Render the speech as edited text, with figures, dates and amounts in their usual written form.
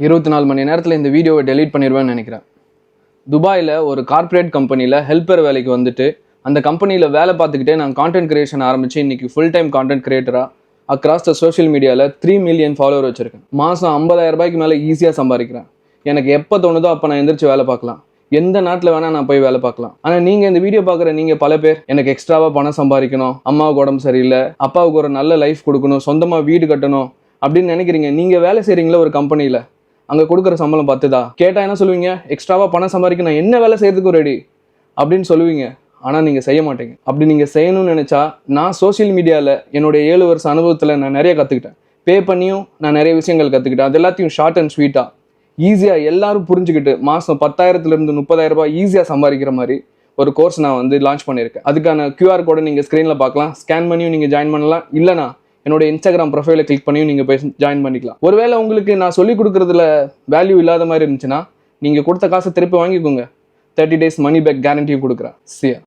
24 மணி நேரத்தில் இந்த வீடியோவை டெலீட் பண்ணிடுவேன்னு நினைக்கிறேன். துபாயில் ஒரு கார்ப்பரேட் கம்பெனியில் ஹெல்ப்பர் வேலைக்கு வந்துட்டு அந்த கம்பெனியில் வேலை பார்த்துக்கிட்டே நான் கான்டென்ட் கிரியேஷன் ஆரம்பித்து இன்றைக்கி ஃபுல் டைம் கான்டென்ட் கிரியேட்டராக அக்ராஸ் த சோஷியல் மீடியாவில் 3 மில்லியன் ஃபாலோவர் வச்சுருக்கேன். மாதம் 50,000 ரூபாய்க்கு மேலே ஈஸியாக சம்பாதிக்கிறேன். எனக்கு எப்போ தோணுதோ அப்போ நான் எந்திரிச்சு வேலை பார்க்கலாம். எந்த நாட்டில் வேணால் நான் போய் வேலை பார்க்கலாம். ஆனால் நீங்கள் இந்த வீடியோ பார்க்குற நீங்கள் பல பேர் எனக்கு எக்ஸ்ட்ராவாக பணம் சம்பாதிக்கணும், அம்மாவுக்கு உடம்பு சரியில்லை, அப்பாவுக்கு ஒரு நல்ல லைஃப் கொடுக்கணும், சொந்தமாக வீடு கட்டணும் அப்படின்னு நினைக்கிறீங்க. நீங்கள் வேலை செய்கிறீங்களா ஒரு கம்பெனியில், அங்கே கொடுக்குற சம்பளம் 10 தான். கேட்டால் என்ன சொல்லுவீங்க? எக்ஸ்ட்ராவாக பணம் சம்பாதிக்க நான் என்ன வேலை செய்யறதுக்கும் ரெடி அப்படின்னு சொல்லுவீங்க. ஆனால் நீங்கள் செய்ய மாட்டீங்க. அப்படி நீங்கள் செய்யணும்னு நினச்சா, நான் சோஷியல் மீடியாவில் என்னுடைய 7 வருஷ அனுபவத்தில் நான் நிறைய கற்றுக்கிட்டேன். பே பண்ணியும் நான் நிறைய விஷயங்கள் கற்றுக்கிட்டேன். அது எல்லாத்தையும் ஷார்ட் அண்ட் ஸ்வீட்டாக ஈஸியாக எல்லாரும் புரிஞ்சுக்கிட்டு மாதம் 10,000 30,000 ரூபாய் ஈஸியாக சம்பாதிக்கிற மாதிரி ஒரு கோர்ஸ் நான் லான்ச் பண்ணியிருக்கேன். அதுக்கான QR கோடை நீங்கள் ஸ்க்ரீனில் பார்க்கலாம். ஸ்கேன் பண்ணியும் நீங்கள் ஜாயின் பண்ணலாம். இல்லைனா என்னோட இன்ஸ்டாகிராம் ப்ரொஃபைலை கிளிக் பண்ணியும் நீங்கள் போய் ஜாயின் பண்ணிக்கலாம். ஒருவேளை உங்களுக்கு நான் சொல்லிக் கொடுக்குறதுல வேல்யூ இல்லாத மாதிரி இருந்துச்சுன்னா நீங்கள் கொடுத்த காசை திருப்பி வாங்கிக்கோங்க. 30 days மணி பேக் கேரண்டியும் கொடுக்குறேன்.